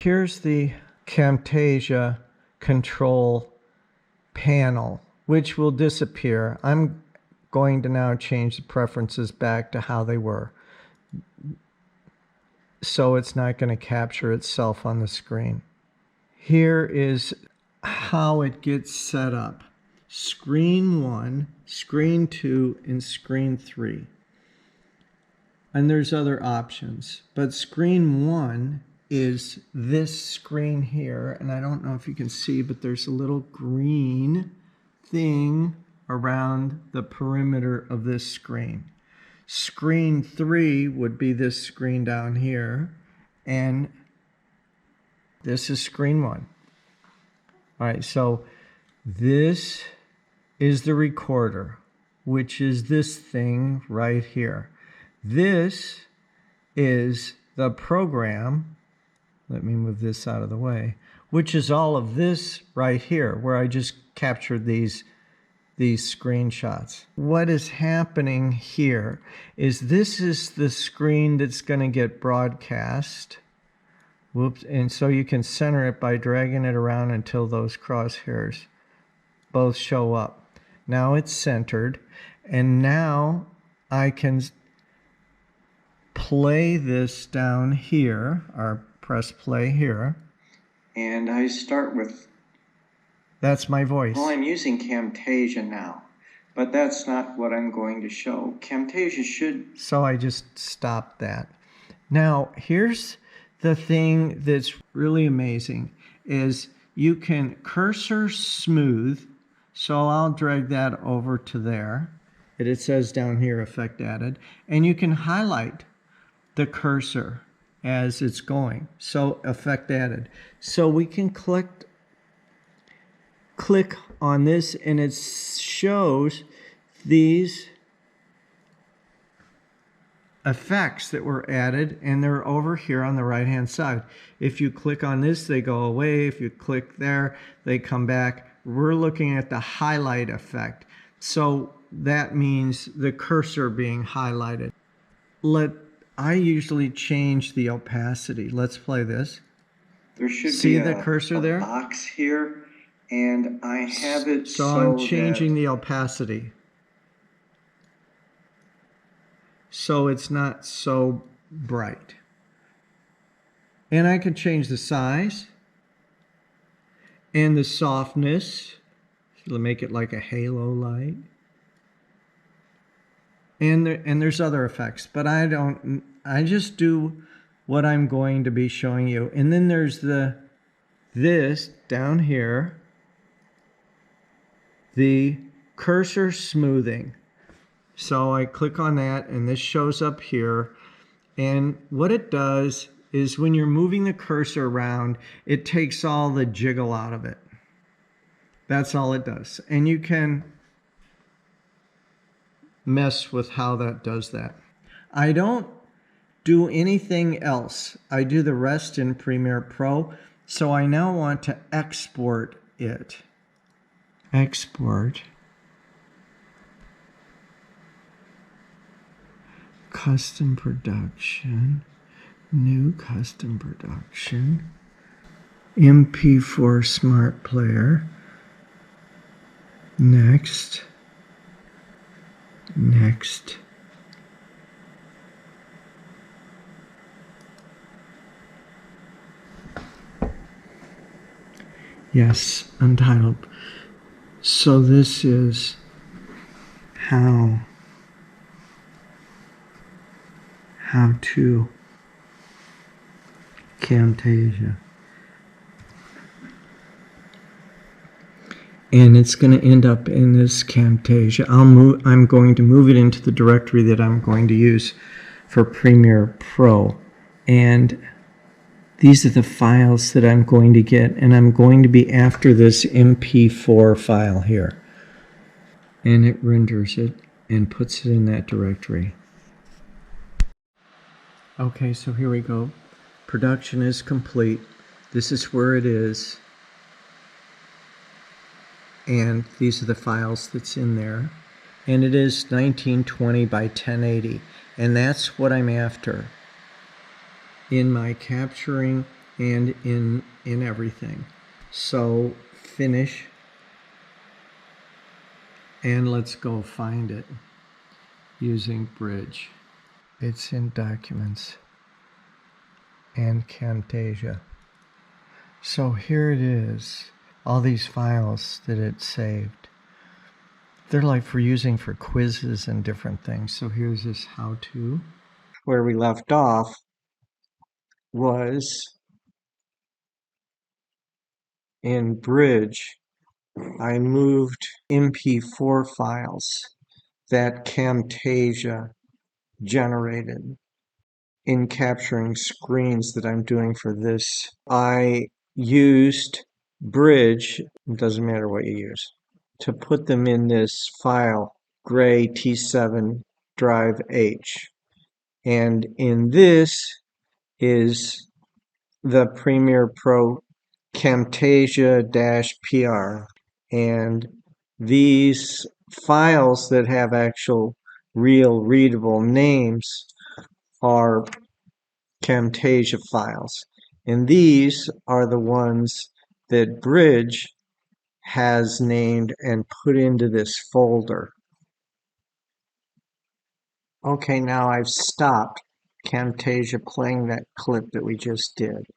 Here's the Camtasia control panel, which will disappear. I'm going to now change the preferences back to how they were, so it's not going to capture itself on the screen. Here is how it gets set up. Screen 1, screen 2, and screen 3. And there's other options, but screen 1 is this screen here, and I don't know if you can see, but there's a little green thing around the perimeter of this screen. Screen 3 would be this screen down here, and this is screen 1. All right, so this is the recorder, which is this thing right here. This is the program. Let me move this out of the way, which is all of this right here, where I just captured these screenshots. What is happening here is this is the screen that's going to get broadcast. Whoops. And so you can center it by dragging it around until those crosshairs both show up. Now it's centered, and now I can play this down here, or press play here. And I start with... That's my voice. Well, I'm using Camtasia now, but that's not what I'm going to show. Camtasia should... So I just stopped that. Now, here's the thing that's really amazing, is you can cursor smooth. So I'll drag that over to there. It says down here, effect added. And you can highlight the cursor as it's going. So effect added. So we can click on this, and it shows these effects that were added, and they're over here on the right hand side. If you click on this, they go away. If you click there, they come back. We're looking at the highlight effect. So that means the cursor being highlighted. I usually change the opacity. Let's play this. There should see be the cursor there? Box here, and I have it so I'm changing the opacity, so it's not so bright. And I can change the size and the softness. It'll make it like a halo light. And there's other effects, but I just do what I'm going to be showing you. And then there's this down here, the cursor smoothing. So I click on that, and this shows up here. And what it does is when you're moving the cursor around, it takes all the jiggle out of it. That's all it does. And you can mess with how that does that. I don't do anything else. I do the rest in Premiere Pro. So I now want to export it. Export. Custom production. New custom production. MP4 Smart Player. Next. Next. Yes, untitled. So this is how to Camtasia. And it's going to end up in this Camtasia. I'm going to move it into the directory that I'm going to use for Premiere Pro. And these are the files that I'm going to get, and I'm going to be after this MP4 file here. And it renders it and puts it in that directory. Okay, so here we go. Production is complete. This is where it is. And these are the files that's in there. And it is 1920 by 1080. And that's what I'm after in my capturing and in everything. So finish, and let's go find it using Bridge. It's in Documents and Camtasia. So here it is, all these files that it saved. They're like for using for quizzes and different things. So here's this how-to. Where we left off was in Bridge. I moved MP4 files that Camtasia generated in capturing screens that I'm doing for this. I used Bridge, it doesn't matter what you use, to put them in this file, gray T7 drive H. And in this is the Premiere Pro Camtasia-PR. And these files that have actual real readable names are Camtasia files. And these are the ones that Bridge has named and put into this folder. Okay, now I've stopped Camtasia playing that clip that we just did.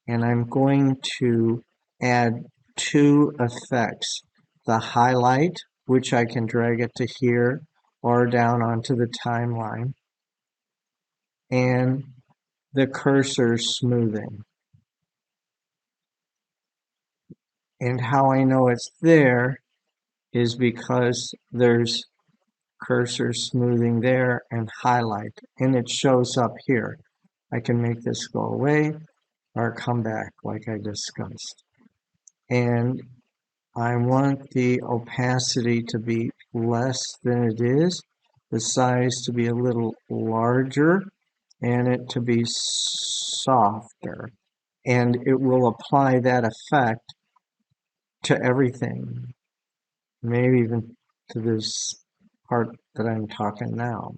And I'm going to add two effects. The highlight, which I can drag it to here or down onto the timeline, and the cursor smoothing. And how I know it's there is because there's cursor smoothing there and highlight, and it shows up here. I can make this go away or come back like I discussed. And I want the opacity to be less than it is, the size to be a little larger, and it to be softer. And it will apply that effect to everything, maybe even to this part that I'm talking now.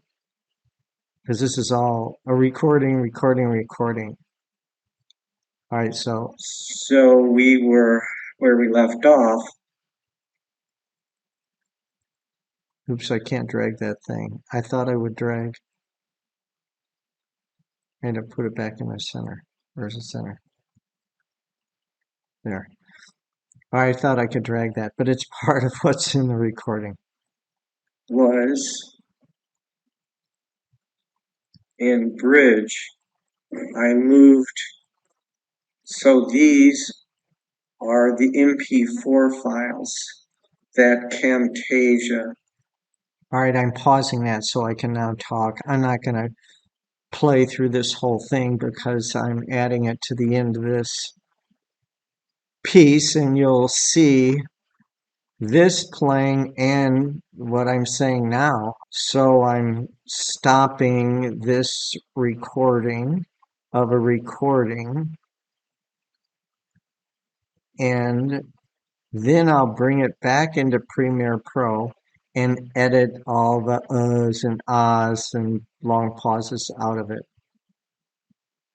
Because this is all a recording. All right, so we were where we left off. Oops, I can't drag that thing. I thought I would drag. I had to put it back in the center. Where's the center? There. I thought I could drag that, but it's part of what's in the recording. Was in Bridge, I moved, so these are the MP4 files that Camtasia. All right, I'm pausing that so I can now talk. I'm not going to play through this whole thing because I'm adding it to the end of this piece, and you'll see this playing and what I'm saying now. So I'm stopping this recording of a recording, and then I'll bring it back into Premiere Pro and edit all the uhs and ahs and long pauses out of it.